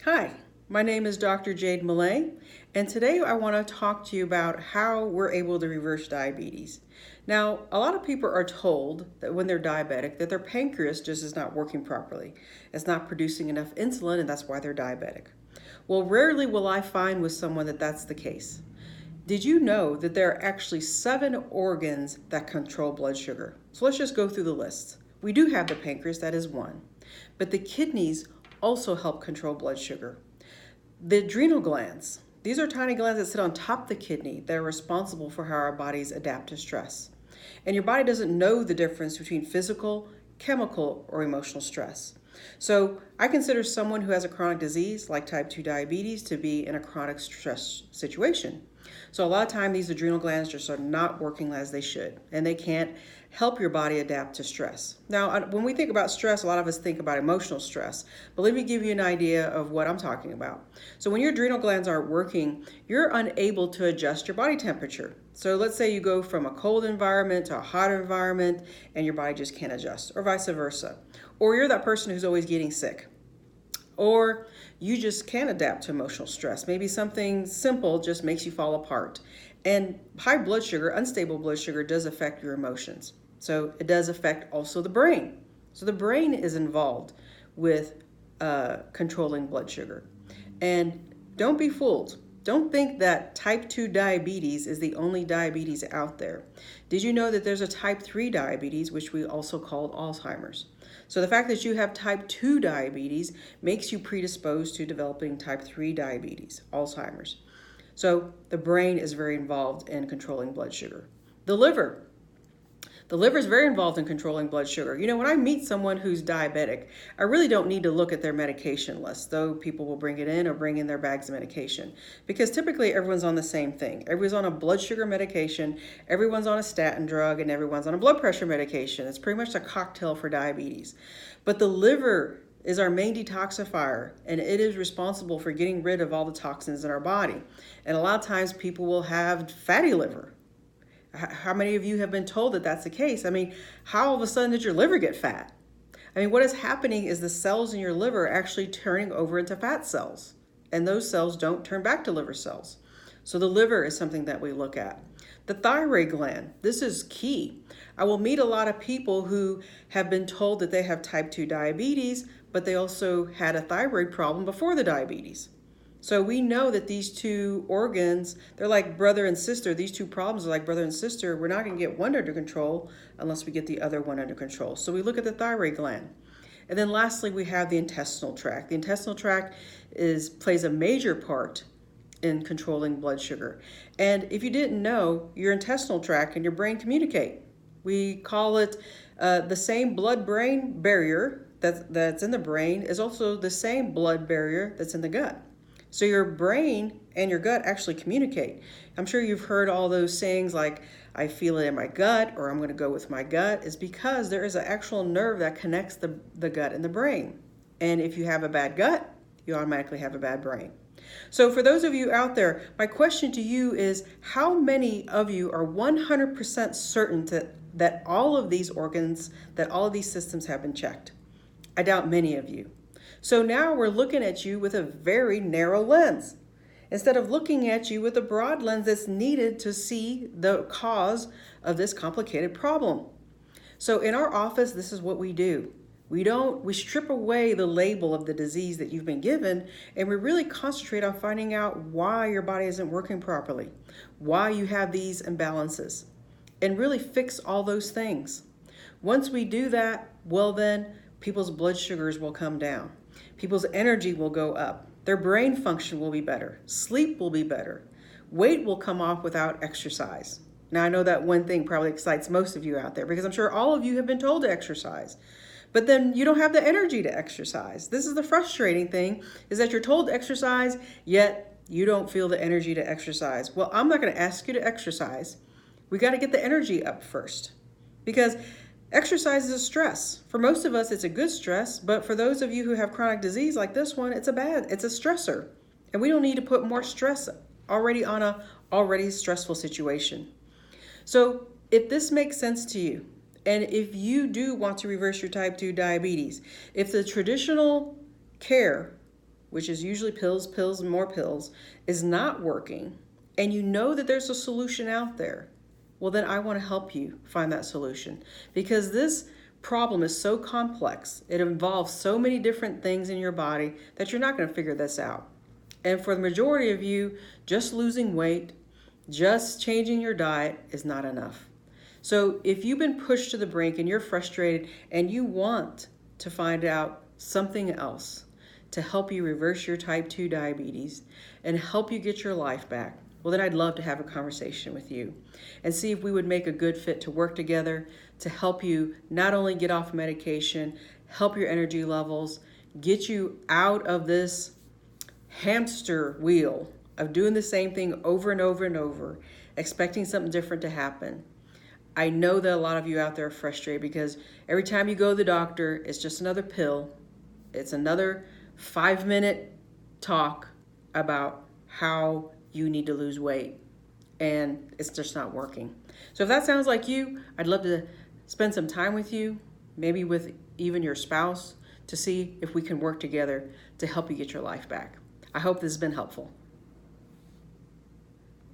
Hi, my name is Dr. Jade Millay, and today I want to talk to you about how we're able to reverse diabetes. Now, a lot of people are told that when they're diabetic that their pancreas just is not working properly. It's not producing enough insulin, and that's why they're diabetic. Well, rarely will I find with someone that that's the case. Did you know that there are actually 7 organs that control blood sugar? So let's just go through the list. We do have the pancreas, that is one, but the kidneys also help control blood sugar. The adrenal glands, these are tiny glands that sit on top of the kidney that are responsible for how our bodies adapt to stress. And your body doesn't know the difference between physical, chemical, or emotional stress. So I consider someone who has a chronic disease like type 2 diabetes to be in a chronic stress situation. So a lot of time these adrenal glands just are not working as they should, and they can't help your body adapt to stress. Now, when we think about stress, a lot of us think about emotional stress, but let me give you an idea of what I'm talking about. So when your adrenal glands aren't working, you're unable to adjust your body temperature. So let's say you go from a cold environment to a hot environment and your body just can't adjust, or vice versa. Or you're that person who's always getting sick. Or you just can't adapt to emotional stress. Maybe something simple just makes you fall apart. And high blood sugar, unstable blood sugar, does affect your emotions. So it does affect also the brain. So the brain is involved with controlling blood sugar. And don't be fooled. Don't think that type 2 diabetes is the only diabetes out there. Did you know that there's a type 3 diabetes, which we also call Alzheimer's? So the fact that you have type 2 diabetes makes you predisposed to developing type 3 diabetes, Alzheimer's. So the brain is very involved in controlling blood sugar. The liver. The liver is very involved in controlling blood sugar. You know, when I meet someone who's diabetic, I really don't need to look at their medication list, though people will bring it in or bring in their bags of medication, because typically everyone's on the same thing. Everyone's on a blood sugar medication, everyone's on a statin drug, and everyone's on a blood pressure medication. It's pretty much a cocktail for diabetes. But the liver is our main detoxifier, and it is responsible for getting rid of all the toxins in our body. And a lot of times people will have fatty liver. How many of you have been told that that's the case? I mean, how all of a sudden did your liver get fat? I mean, what is happening is the cells in your liver are actually turning over into fat cells, and those cells don't turn back to liver cells. So the liver is something that we look at. The thyroid gland, this is key. I will meet a lot of people who have been told that they have type 2 diabetes, but they also had a thyroid problem before the diabetes. So we know that these two organs, they're like brother and sister. These two problems are like brother and sister. We're not going to get one under control unless we get the other one under control. So we look at the thyroid gland. And then lastly, we have the intestinal tract. The intestinal tract plays a major part in controlling blood sugar. And if you didn't know, your intestinal tract and your brain communicate. We call it the same blood-brain barrier that's in the brain is also the same blood barrier that's in the gut. So your brain and your gut actually communicate. I'm sure you've heard all those sayings like, I feel it in my gut, or I'm going to go with my gut, is because there is an actual nerve that connects the gut and the brain. And if you have a bad gut, you automatically have a bad brain. So for those of you out there, my question to you is, how many of you are 100% certain that all of these organs, that all of these systems have been checked? I doubt many of you. So now we're looking at you with a very narrow lens, instead of looking at you with a broad lens that's needed to see the cause of this complicated problem. So in our office, this is what we do. We strip away the label of the disease that you've been given, and we really concentrate on finding out why your body isn't working properly, why you have these imbalances, and really fix all those things. Once we do that, well then, people's blood sugars will come down. People's energy will go up. Their brain function will be better. Sleep will be better. Weight will come off without exercise. Now, I know that one thing probably excites most of you out there because I'm sure all of you have been told to exercise, but then you don't have the energy to exercise. This is the frustrating thing, is that you're told to exercise, yet you don't feel the energy to exercise. Well, I'm not going to ask you to exercise. We got to get the energy up first, because exercise is a stress. For most of us, it's a good stress, but for those of you who have chronic disease like this one, it's a stressor. And we don't need to put more stress already on a already stressful situation. So if this makes sense to you, and if you do want to reverse your type 2 diabetes, if the traditional care which is usually pills, pills, and more pills, is not working, and you know that there's a solution out there, well, then I want to help you find that solution, because this problem is so complex. It involves so many different things in your body that you're not going to figure this out. And for the majority of you, just losing weight, just changing your diet is not enough. So if you've been pushed to the brink and you're frustrated and you want to find out something else to help you reverse your type 2 diabetes and help you get your life back, well, then I'd love to have a conversation with you and see if we would make a good fit to work together to help you not only get off medication, help your energy levels, get you out of this hamster wheel of doing the same thing over and over and over, expecting something different to happen. I know that a lot of you out there are frustrated because every time you go to the doctor, it's just another pill. It's another 5-minute talk about how you need to lose weight, and it's just not working. So if that sounds like you, I'd love to spend some time with you, maybe with even your spouse, to see if we can work together to help you get your life back. I hope this has been helpful.